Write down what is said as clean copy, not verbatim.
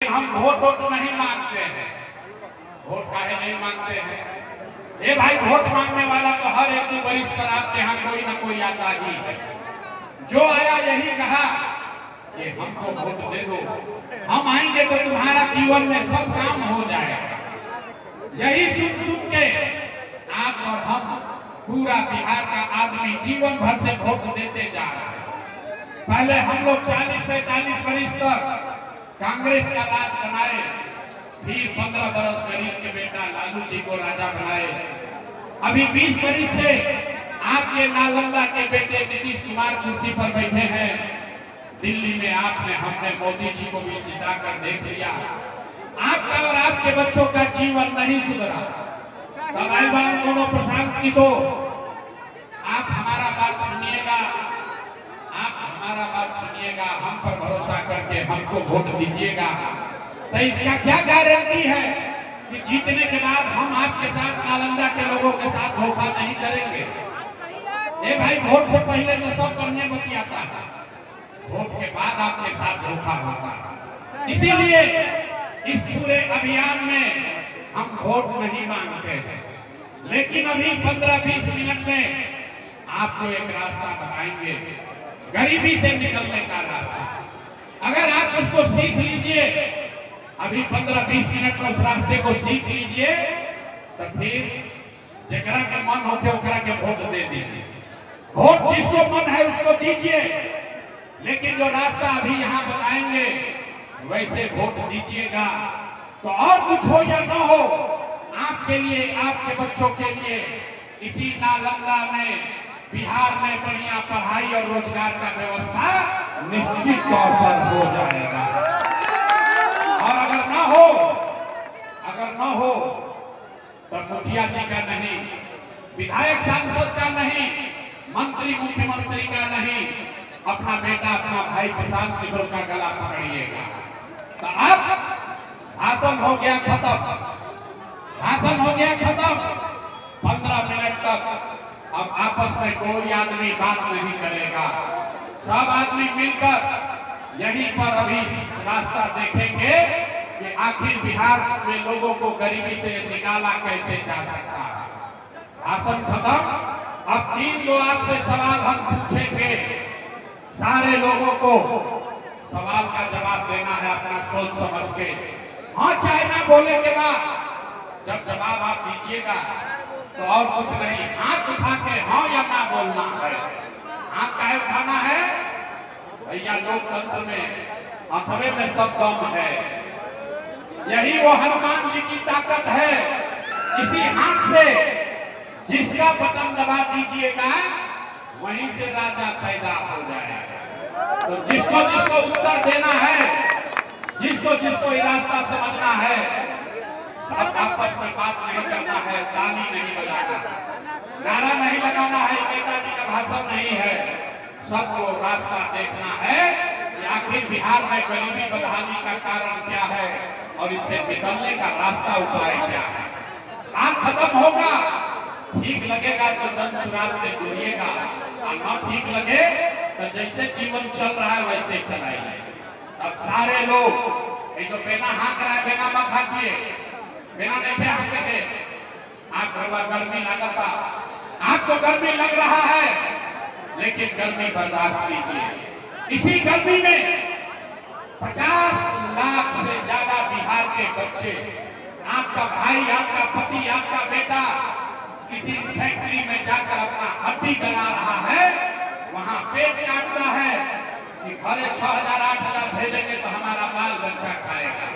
हम वोट नहीं मांगते हैं। वोट काहे नहीं मांगते हैं? ये भाई वोट मांगने वाला तो हर एक वरिष्ठ पर आपके यहाँ कोई ना कोई आता ही है। जो आया यही कहा कि हमको वोट दे दो, हम आएंगे तो तुम्हारा जीवन में सब काम हो जाएगा। यही सुन के आप और हम पूरा बिहार का आदमी जीवन भर से वोट देते जा रहे हैं। पहले हम लोग 40-45 वर्ष तक कांग्रेस का राज बनाए, फिर 15 बरस गरीब के बेटा लालू जी को राजा बनाए। अभी 20 वर्ष से आपके नालंदा के बेटे नीतीश कुमार कुर्सी पर बैठे हैं। दिल्ली में हमने मोदी जी को भी जिताकर देख लिया। आपका और आपके बच्चों का जीवन नहीं सुधरा। कोनो प्रशांत किशोर, आप हमारा बात सुनिएगा, हम पर भरोसा करके हमको वोट दीजिएगा। तो इसका क्या गारंटी है कि जीतने के बाद हम आपके साथ नालंदा के लोगों के साथ धोखा नहीं करेंगे? ये भाई वोट से पहले तो सब बढ़िया बतियाता है, वोट के बाद आपके साथ धोखा होता है। इसीलिए इस पूरे अभियान में हम वोट नहीं मांगते हैं, लेकिन अभी 15-20 मिनट में आपको एक रास्ता बताएंगे, गरीबी से निकलने का रास्ता। अगर आप उसको सीख लीजिए, अभी 15-20 मिनट में उस रास्ते को सीख लीजिए, तो फिर जकरा के मन होके ओकरा के वोट दे दीजिए। वोट जिसको मन है उसको दीजिए, लेकिन जो रास्ता अभी यहाँ बताएंगे वैसे वोट दीजिएगा। तो और कुछ हो या न हो, आपके लिए, आपके बच्चों के लिए इसी नालंदा में, बिहार में बढ़िया पढ़ाई और रोजगार का व्यवस्था निश्चित तौर पर हो जाएगा। और अगर न हो तो मुखिया जी का नहीं, विधायक सांसद का नहीं, मंत्री मुख्यमंत्री का नहीं, अपना बेटा, अपना भाई प्रशांत किशोर का गला पकड़िएगा। तो अब भाषण हो गया खत्म, 15 मिनट तक अब आपस में कोई आदमी बात नहीं करेगा। सब आदमी मिलकर यहीं पर अभी रास्ता देखेंगे कि आखिर बिहार में लोगों को गरीबी से निकाला कैसे जा सकता है। भाषण खत्म। अब 3 जो आपसे सवाल हम पूछेंगे, सारे लोगों को सवाल का जवाब देना है अपना सोच समझ के। हाँ चाहे ना बोले के बाद जब जवाब आप दीजिएगा तो और कुछ नहीं, हाथ उठा के हाँ या ना बोलना है। हाथ काहे उठाना है भैया? लोकतंत्र में अथवे में सब दम है। यही वो हनुमान जी की ताकत है। इसी हाथ से जिसका बटन दबा दीजिएगा वहीं से राजा पैदा हो जाएगा। तो जिसको जिसको उत्तर देना है, जिसको जिसको ये रास्ता समझना है, सब आपस में बात नहीं करना है, ताली नहीं बजाना, नारा नहीं लगाना है, नेताजी का भाषण नहीं है। सबको रास्ता देखना है कि आखिर बिहार में गरीबी बदहाली का कारण क्या है और इससे निकलने का रास्ता उपाय क्या है। बात खत्म होगा, ठीक लगेगा तो जन सुराज से जुड़िएगा, और न ठीक लगे तो जैसे जीवन चल रहा है वैसे चलाइए। अब सारे लोग एक तो बेना हाँक रहा है, बेना मत हाँकिए, बेना देखे हाँकेंगे। आपको गर्मी लगता, आपको गर्मी लग रहा है, लेकिन गर्मी बर्दाश्त कीजिए। इसी गर्मी में 50 लाख से ज्यादा बिहार के बच्चे, आपका भाई, आपका पति, आपका बेटा किसी फैक्ट्री में जाकर अपना हड्डी गला रहा है, वहां पेट काटता है कि घरे 6,000 8,000 भेजेंगे तो हमारा बाल बच्चा खाएगा।